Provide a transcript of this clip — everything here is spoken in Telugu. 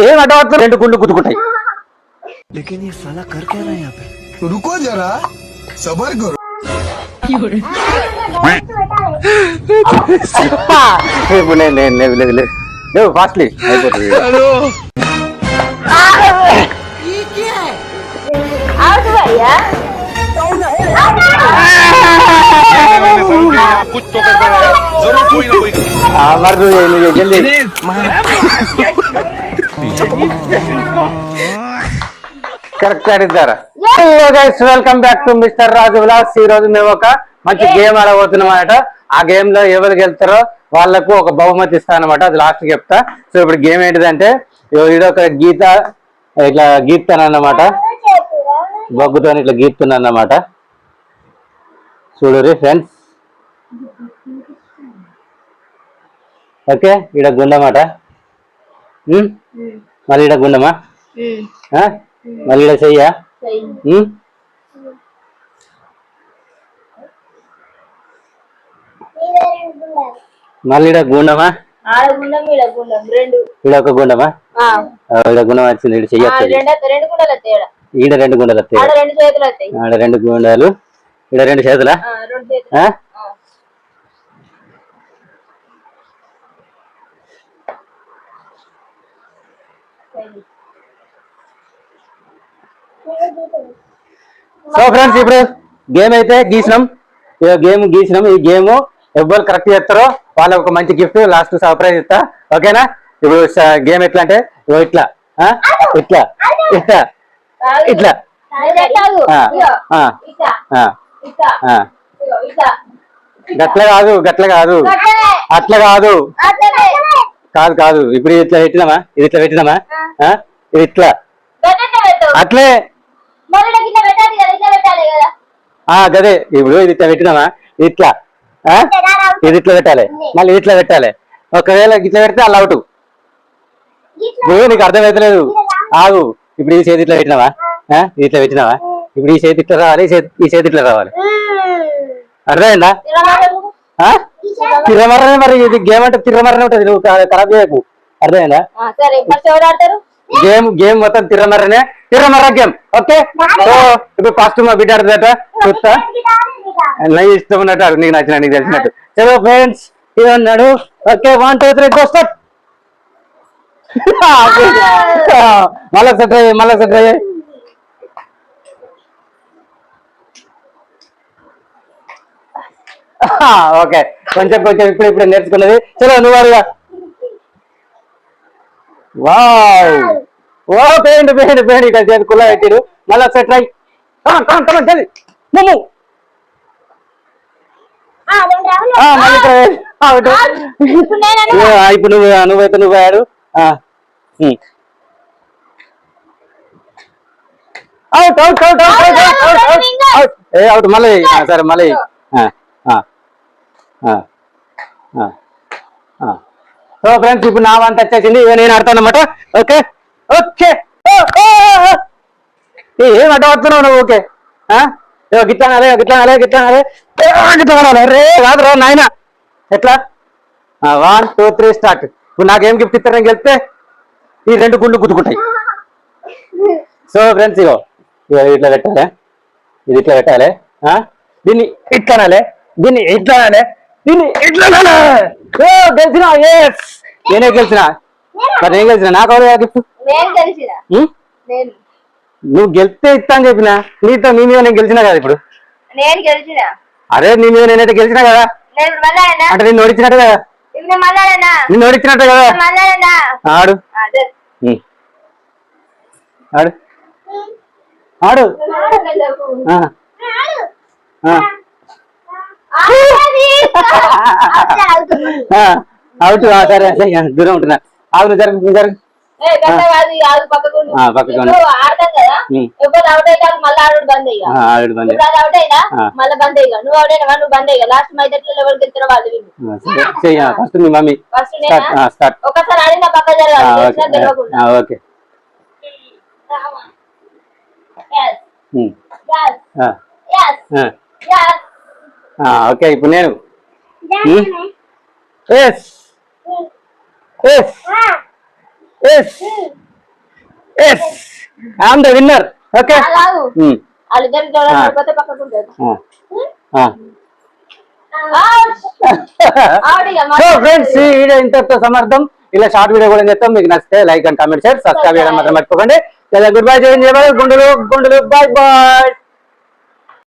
ఏం అడ్డవద్దు, రెండు గుండు గుద్దుకుంటాయి. लेकिन ये साला कर क्या रहा है यहाँ पे? रुको जरा सबर करो. ఇప్పుడు లేవు ఫాస్ట్లీ అయిపోతుంది. మరి జల్దీ కరెక్ట్ అడిగారా. Hello guys, welcome back to mister Raju vlogs. ఈ రోజు మేము ఒక మంచి గేమ్ ఆడబోతున్నాం అన్నమాట. ఆ గేమ్ లో ఎవరు గెలుస్తారో వాళ్ళకు ఒక బహుమతి ఇస్తా అనమాట. అది లాస్ట్ చెప్తా. సో ఇప్పుడు గేమ్ ఏంటిదంటే, ఇది ఒక గీత ఇట్లా గీస్తాను అన్నమాట. బొగ్గుతో ఇట్లా గీస్తున్నాను అన్నమాట. చూడు ఫ్రెండ్స్. ఓకే, ఈడ గుండమాట, మళ్ళీ ఈడ గుండమా, మళ్ళీ ఈడ చెయ్యా, మళ్ళీ ఈడ గుండమా, ఈడ ఒక గుండమా, ఈడ గుండం వచ్చింది. ఈడ చెయ్యొచ్చు. ఈడ రెండు గుండలు వస్తాయి, ఆడ రెండు గుండాలు, ఈడ రెండు చేతులా. సో ఫ్రెండ్స్, ఇప్పుడు గేమ్ అయితే గీసినాం. గేమ్ గీసినాం. ఈ గేమ్ ఎవరు కరెక్ట్ చేస్తారో వాళ్ళకి ఒక మంచి గిఫ్ట్ లాస్ట్ సర్ప్రైజ్ ఇస్తా. ఓకేనా? ఇప్పుడు గేమ్ ఎట్లా అంటే, ఇట్లా ఇట్లా ఇట్లా ఇట్లా గట్ల కాదు, గట్ల కాదు, అట్లా కాదు, కాదు కాదు. ఇప్పుడు ఇట్లా పెట్టినామా, ఇది ఇట్లా పెట్టినామా, ఇది ఇట్లా అట్లే గదే. ఇప్పుడు ఇది ఇట్లా పెట్టినామా, ఇట్లా ఇది ఇట్లా పెట్టాలి, మళ్ళీ ఇట్లా పెట్టాలి. ఒకవేళ ఇట్లా పెడితే అలా అవుట్. నీకు అర్థమవుతలేదు, ఆగు. ఇప్పుడు ఈ చేతి ఇట్లా పెట్టినావా, ఇది ఇట్లా పెట్టినావా, ఇప్పుడు ఈ చేతి ఇట్లా రావాలి, ఈ చేతి ఇట్లా రావాలి. అర్థమైందా? తిరమరనే. మరి ఇది గేమ్ అంటే తిరమరనే ఉంటది, నువ్వు ఖరాబ్ చేయకు. అర్థమైందా? గేమ్ మొత్తం తిరమరనే, తిరమర గేమ్. ఓకే, సో ఇప్పుడు ఫస్ట్ మా బిడ్డ ఆడుతుందట, చూస్తా. నై ఇష్టం ఉన్నట్టు, నీకు నచ్చిన, నీకు తెలిసినట్టు. చలో ఫ్రెండ్స్, ఇది అన్నాడు. Okay, 1 2 3 go start. మళ్ళీ సెట్ అయ్యాయి, మళ్ళీ సెట్ అయ్యాయి. ఓకే, కొంచెం కొంచెం ఇప్పుడు ఇప్పుడు నేర్చుకున్నది. చలో నువ్వు అడుగా. వావ్, ఓ పెయింట్ పెయింట్ పెయింట్ ఇక్కడ చేతి కుల్ల పెట్టిరు. మళ్ళీ ఒకసారి ట్రై. ఇప్పుడు నువ్వైతే నువ్వు ఆడు. Out out out out out out. మళ్ళీ సరే, మళ్ళీ సో ఫ్రెండ్స్, ఇప్పుడు నా వంట వచ్చేసింది. నేను ఆడతాను అన్నమాట. Okay okay. ఏం అడ్డవస్తున్నావు నువ్వు? ఓకే, గిట్లానాలే గిట్లానాలే గిట్లానాలే గిట్లానాలే. రే కాదు రా నాయన. ఎట్లా? 1 2 3 స్టార్ట్. ఇప్పుడు నాకేం గిఫ్ట్ ఇస్తారు? నేను గెలిస్తే ఈ రెండు గుండు గుద్దుకుంటాయి. సో ఫ్రెండ్స్, ఇగో ఇట్లా పెట్టాలి, ఇది ఇట్లా పెట్టాలి, దీన్ని ఇట్లానాలే, దీన్ని ఇట్లానాలే, దీన్ని ఇట్లానాలే. గెలిచిన. ఎస్, నేనే గెలిచిన. మరి నేను గెలిచిన, నాకు ఎవరు గిఫ్ట్? నువ్వు గెలిస్తే ఇస్తా అని చెప్పిన. నీతో నీ మీద నేను గెలిచినా కదా. ఇప్పుడు అరే నీ మీద నేనైతే గెలిచినా కదా, అంటే నేను ఓడించినట్టు కదా, నిన్ను ఓడించినట్టు కదా. ఆడు ఆడు ఆడు. అవుట్. సరే దూరం ఉంటున్నా. ఆగు, జరుగు జరుగు. ఫస్ట్ మీ మమ్మీ ఒకసారి ఆడిన పక్క జరగాలి. ఓకే. ఓకే, ఇప్పుడు నేను yes yes yes I'm the winner. Okay కాదు వాళ్ళిద్దరు పడిపోతే పక్కకు ఉంటుంది. సో ఫ్రెండ్స్ ఈ వీడియో ఇంతతో సమర్థం. ఇలా షార్ట్ వీడియో కూడా చేస్తాం. మీకు నచ్చితే like and comment share subscribe చేయడం మాత్రం మర్చిపోకండి. గుడ్ బై చేయండి. గుండులు బాయ్ బాయ్.